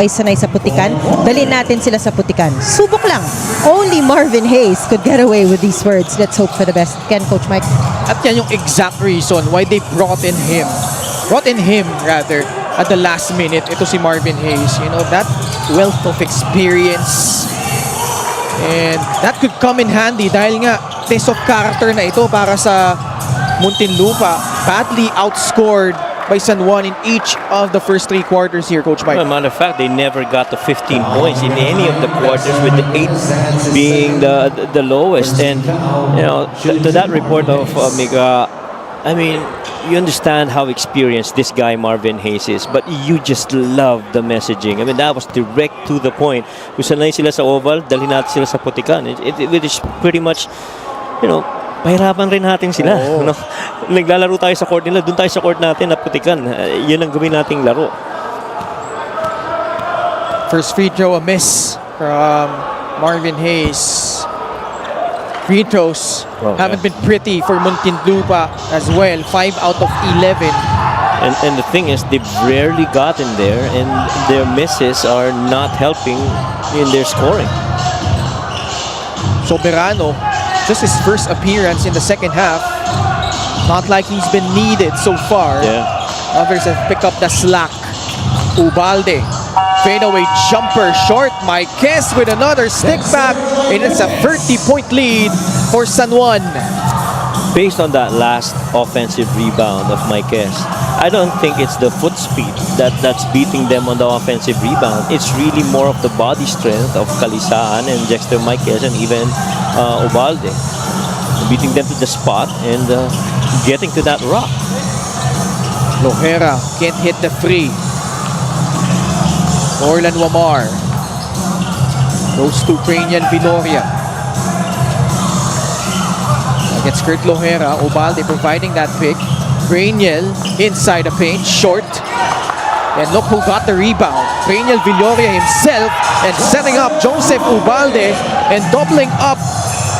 ay sanay sa putikan, dali natin sila sa putikan. Subok lang. Only Marvin Hayes could get away with these words. Let's hope for the best. Ken, Coach Mike. At yan yung exact reason why they brought in him rather, at the last minute. Ito si Marvin Hayes. You know, that wealth of experience. And that could come in handy dahil nga test of character na ito para sa Muntinlupa. Badly outscored by San Juan in each of the first 3 quarters here, Coach Mike. As a matter of fact, they never got to 15 points in any of the quarters, with the 8 being the lowest. And you know, to that report of Mika, I mean, you understand how experienced this guy Marvin Hayes is, but you just love the messaging. I mean, that was direct to the point. Kung sanay sila sa oval, dalhin natin sila sa putikan. It is pretty much, you know, pahirapan rin natin sila. Oh. No? Naglalaro tayo sa court nila, doon tayo sa court natin na putikan. Yun ang gawin nating laro. First free throw, a miss from Marvin Hayes. Free throws haven't been pretty for Muntinlupa as well. 5 out of 11. And the thing is, they've rarely gotten there, and their misses are not helping in their scoring. Soberano, just his first appearance in the second half. Not like he's been needed so far. Yeah. Others have picked up the slack. Ubalde, fadeaway jumper short. Marquez with another stick back, and it's a 30-point lead for San Juan. Based on that last offensive rebound of Marquez, I don't think it's the foot speed that's beating them on the offensive rebound. It's really more of the body strength of Calisaan and Dexter Marquez and even Ubalde, beating them to the spot and getting to that rock. Lohera can't hit the free. Orlan Wamar goes to Cranian Viloria. Against Kurt Lohera, Ubalde providing that pick. Cranial inside the paint, short. And look who got the rebound. Cranial Viloria himself, and setting up Joseph Ubalde and doubling up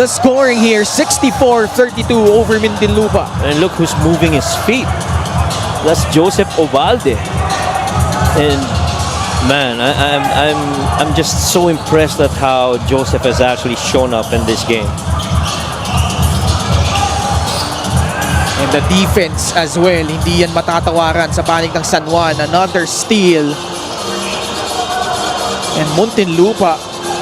the scoring here. 64-32 over Muntinlupa. And look who's moving his feet. That's Joseph Ubalde. And man, I'm just so impressed at how Joseph has actually shown up in this game. And the defense as well, hindi yan matatawaran sa panig ng San Juan. Another steal. And Muntinlupa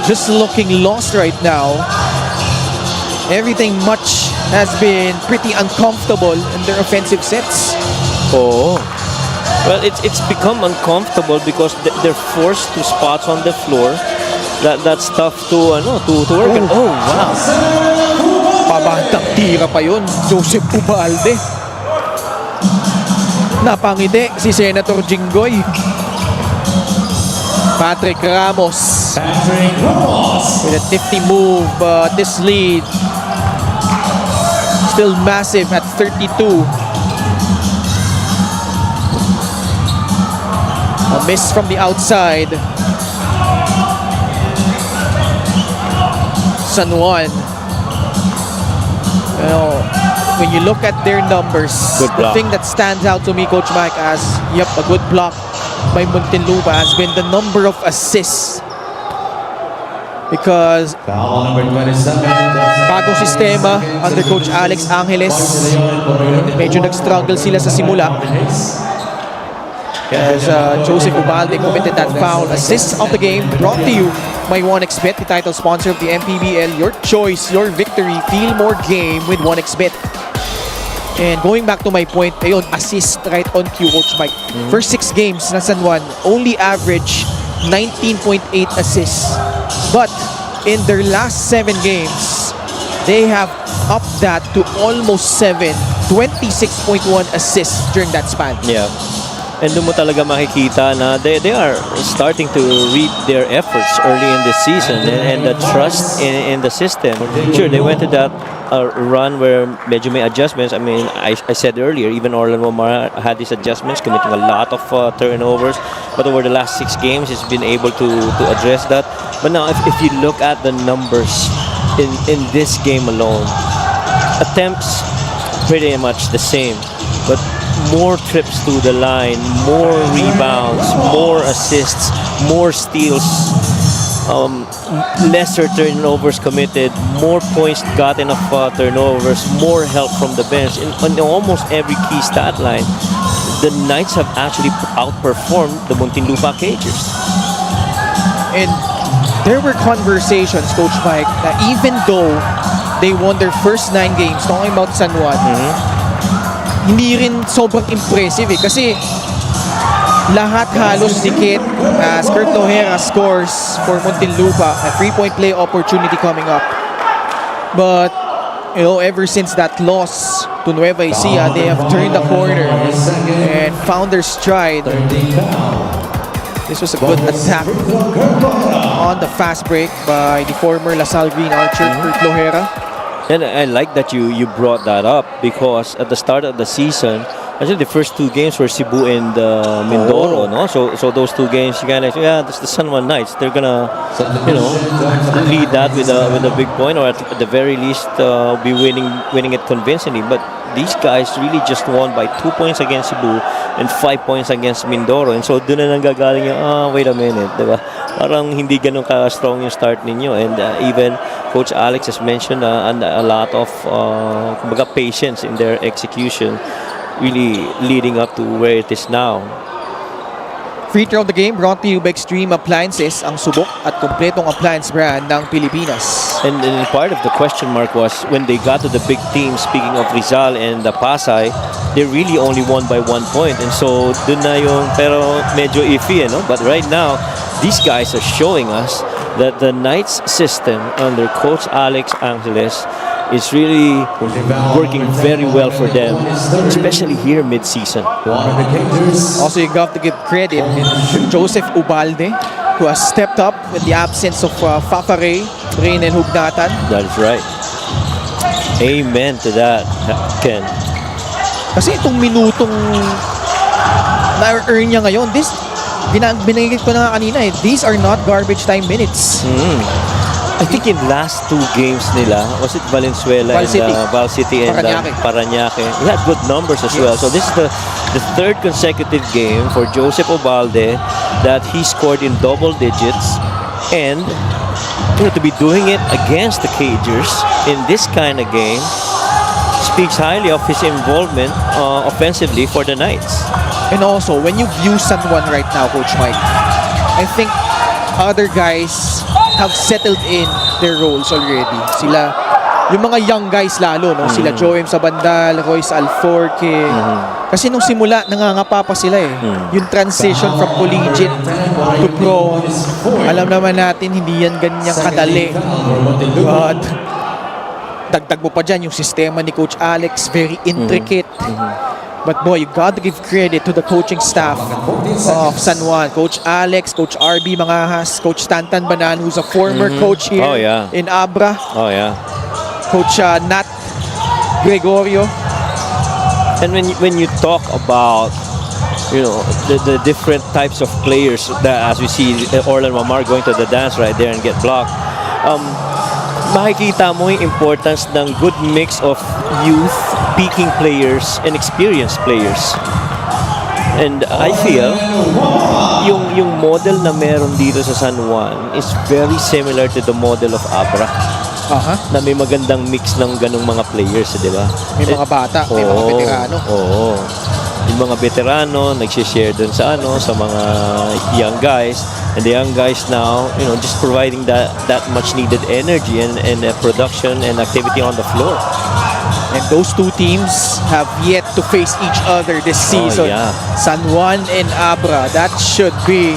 just looking lost right now. Everything much has been pretty uncomfortable in their offensive sets. Oh. Well, it's become uncomfortable because they're forced to spots on the floor. That's tough to work. Oh, wow. Pabantang tira pa yun, Joseph Ubalde. Napangiti si Senator Jinggoy. Patrick Ramos with a 50 move, but this lead still massive at 32. A miss from the outside. San Juan. You know, when you look at their numbers, the thing that stands out to me, Coach Mike, as a good block by Muntinlupa has been the number of assists. Because bagong sistema under Coach Alex Angeles, medyo nag-struggle sila sa simula. As Joseph Ubalde committed that foul. Assist of the game brought to you by 1xBet, the title sponsor of the Mpbl. Your choice, your victory. Feel more game with 1xBet. And going back to my point, ayun, assist right on cue, Coach Mike. First 6 games na San Juan, only average 19.8 assists. But in their last 7 games, they have upped that to almost 7, 26.1 assists during that span. Yeah. And doon mo talaga makikita na they are starting to reap their efforts early in the season and the trust in the system. Sure, they went to that run where medyo may adjustments. I mean, I said earlier, even Orlan Wamar had these adjustments, committing a lot of turnovers. But over the last 6 games, he's been able to address that. But now, if you look at the numbers in this game alone, attempts pretty much the same. But more trips to the line, more rebounds, more assists, more steals, lesser turnovers committed, more points gotten off turnovers, more help from the bench. In almost every key stat line, the Knights have actually outperformed the Muntinlupa Cagers. And there were conversations, Coach Mike, that even though they won their first 9 games, talking about San Juan, hindi rin sobrang impressive eh. Kasi lahat halos dikit as Kurt Lohera scores for Muntinlupa, a 3-point play opportunity coming up. But, you know, ever since that loss to Nueva Ecija, they have turned the corner and found their stride. This was a good attack on the fast break by the former LaSalle Green Archer, Kurt Lohera. And I like that you brought that up, because at the start of the season, actually the first 2 games were Cebu and Mindoro, no? So those 2 games, you kind of, that's the San Juan Knights. They're gonna, lead that with a big point, or at the very least be winning it convincingly. But these guys really just won by 2 points against Cebu and 5 points against Mindoro. And so doon na nanggagaling yung, wait a minute, diba? Parang hindi ganun ka-strong yung start ninyo. And even Coach Alex has mentioned a lot of kumbaga patience in their execution, really leading up to where it is now. Free throw of the game brought to you by Extreme Appliances, ang subok at kompletong appliance brand ng Pilipinas. And part of the question mark was when they got to the big team, speaking of Rizal and the Pasay, they really only won by 1 point. And so dun na yung, pero medyo iffy, no? But right now, these guys are showing us that the Knights system under Coach Alex Angeles is really working very well for them, especially here mid-season. Also, you got to give credit to Joseph Ubalde, who has stepped up with the absence of Fafare, Rain and Hugnatan. That is right. Amen to that, Ken. Kasi itong minutong na-earn niya ngayon, binanggit ko na nga kanina these are not garbage time minutes. I think in last 2 games nila, was it Valenzuela Val City. and Val City and Parañaque? He had good numbers as well. So this is the 3rd consecutive game for Joseph Ubalde that he scored in double digits, and to be doing it against the Cagers in this kind of game speaks highly of his involvement offensively for the Knights. And also, when you view San Juan right now, Coach Mike, I think other guys have settled in their roles already. Sila, yung mga young guys lalo, no? Sila Joem Sabandal, Royce Alforque. Kasi nung simula, nangangapa pa sila eh. Yung transition from collegiate to pro, alam naman natin, hindi yan ganyang kadali. But, dagdag mo pa dyan yung sistema ni Coach Alex, very intricate. But boy, you got to give credit to the coaching staff of San Juan. Coach Alex, Coach RB Mangahas, Coach Tantan Banan, who's a former coach here in Abra. Oh yeah. Coach Nat Gregorio. And when you talk about the different types of players, that as we see Orlan Mamar going to the dance right there and get blocked, makikita mo yung importance ng good mix of youth, peaking players, and experienced players. And I feel yung model na meron dito sa San Juan is very similar to the model of Abra. Na may magandang mix ng ganong mga players, di ba? May mga bata, may mga veterano. Oo. Yung mga veterano nagsi-share dun sa mga young guys, and the young guys now, just providing that much needed energy and production and activity on the floor. And those 2 teams have yet to face each other this season. San Juan and Abra. That should be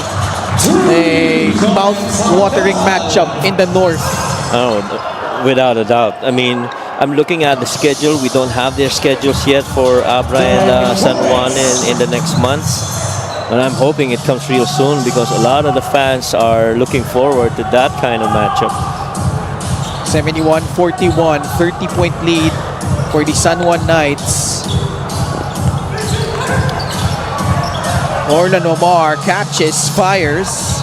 a mouth-watering matchup in the north. Oh, without a doubt. I mean, I'm looking at the schedule. We don't have their schedules yet for Abra and San Juan in the next months. And I'm hoping it comes real soon, because a lot of the fans are looking forward to that kind of matchup. 71-41, 30-point lead for the San Juan Knights. Orlan Omar catches, fires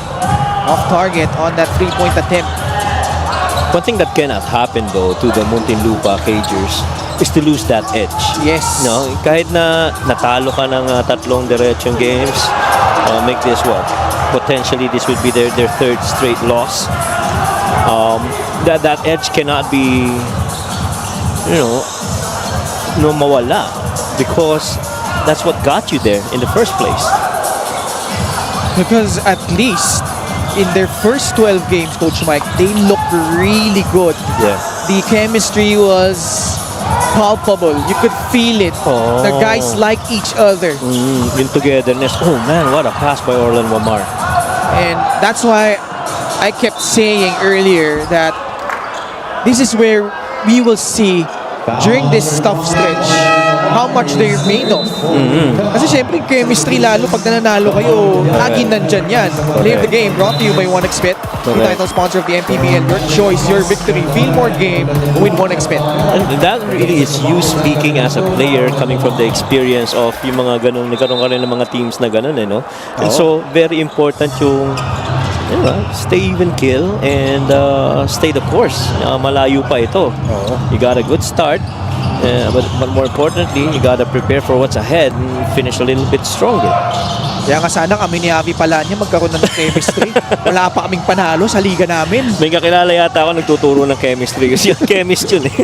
off target on that 3-point attempt. One thing that cannot happen though to the Muntinlupa Cagers is to lose that edge. Yes. No, kahit na natalo ka ng tatlong diretsong games, make this what? Potentially, this would be their third straight loss. That edge cannot be, no mawala, because that's what got you there in the first place. Because at least in their first 12 games, Coach Mike, they looked really good. Yeah. The chemistry was palpable. You could feel it. Oh. The guys like each other. In togetherness. Oh man, what a pass by Orlan Wamar. And that's why I kept saying earlier that this is where we will see during this tough stretch how much they're made of. Kasi syempre chemistry, lalo pag nananalo kayo, laging nandyan yan. Play of the game brought to you by 1xBet, the title sponsor of the Mpbl. Your choice, your victory. Feel more game with 1xBet. And that really is you speaking as a player, coming from the experience of yung mga ganun, nagkaroon ka rin ng mga teams na ganun, no? And so, very important yung stay even kill and stay the course. Malayo pa ito. You got a good start, but more importantly, you got to prepare for what's ahead and finish a little bit stronger. Kaya nga sana kami ni Avi Palanya magkaroon ng chemistry. Wala pa kaming panalo sa liga namin. May kakilala yata ako nagtuturo ng chemistry kasi yung chemist yun eh.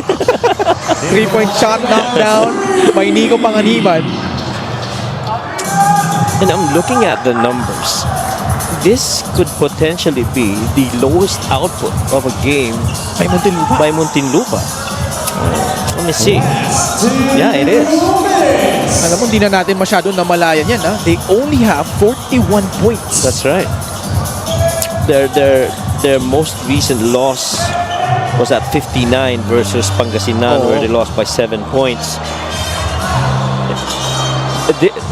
3-point shot, knockdown, may Nico Panganiban. And I'm looking at the numbers. This could potentially be the lowest output of a game by Muntinlupa. Let me see. Yeah, it is. Alam mo, hindi na natin masyado namalayan yan. They only have 41 points. That's right. Their most recent loss was at 59 versus Pangasinan, where they lost by 7 points.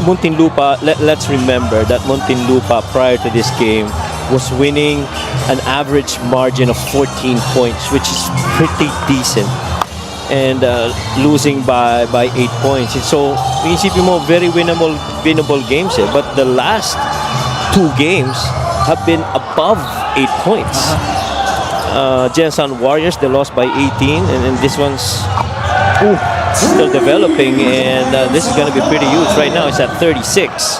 Muntinlupa, let's remember that Muntinlupa prior to this game was winning an average margin of 14 points, which is pretty decent, and losing by 8 points. And so, isipin mo, very winnable games but the last 2 games have been above 8 points. Jensan Warriors, they lost by 18, and this one's still developing, and this is going to be pretty huge. Right now it's at 36.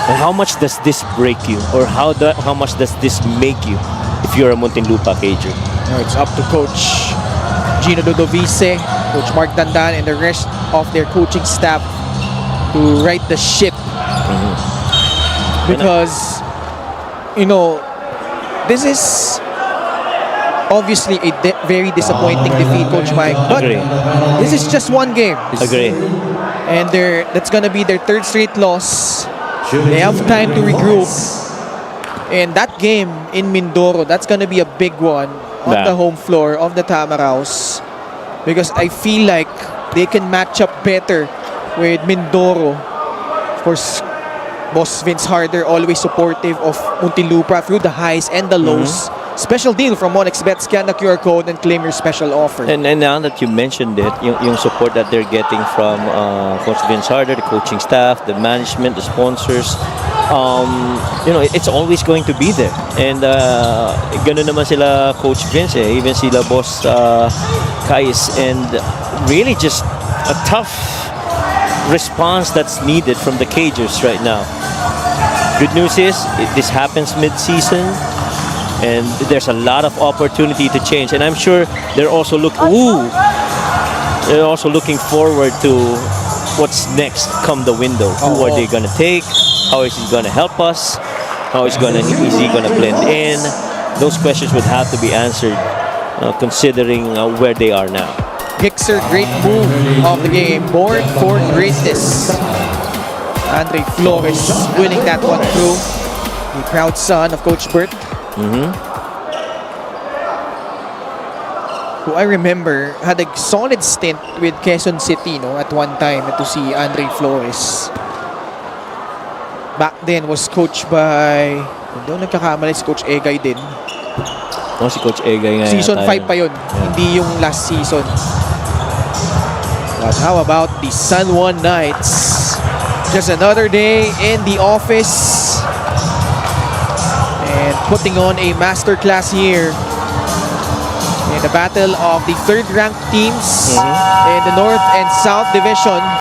And how much does this break you, or how much does this make you if you're a Muntinlupa cager? It's up to Coach Gino Dodovice, Coach Mark Dandan, and the rest of their coaching staff to right the ship. Because, this is obviously a very disappointing defeat, Coach Mike. But this is just one game. Agree. And that's gonna be their third straight loss. They have time to regroup. And that game in Mindoro, that's gonna be a big one on the home floor of the Tamaraws. Because I feel like they can match up better with Mindoro. Of course, Boss Vince Harder always supportive of Muntinlupa through the highs and the lows. Special deal from 1xBet. Scan the QR code and claim your special offer. And now that you mentioned it, yung support that they're getting from Coach Vince Harder, the coaching staff, the management, the sponsors, it's always going to be there. And ganun naman sila Coach Vince even sila Boss Kais, and really just a tough response that's needed from the cagers right now. Good news is this happens mid-season, and there's a lot of opportunity to change, and I'm sure they're also looking forward to what's next come the window. Who are they gonna take? How is he gonna help us? Is he gonna blend in? Those questions would have to be answered considering where they are now. Gixer, great move of the game. Born for greatness. Andre Flores winning that one through. The proud son of Coach Bert. Who I remember had a solid stint with Quezon City at one time. Ito si Andre Flores. Back then was coached by, doon nagkakamali si Coach Egay din. Si Coach Egay nga. Season 5 pa yun. Hindi yung last season. But how about the San Juan Knights? Just another day in the office. And putting on a masterclass here in the battle of the third-ranked teams in the North and South Division.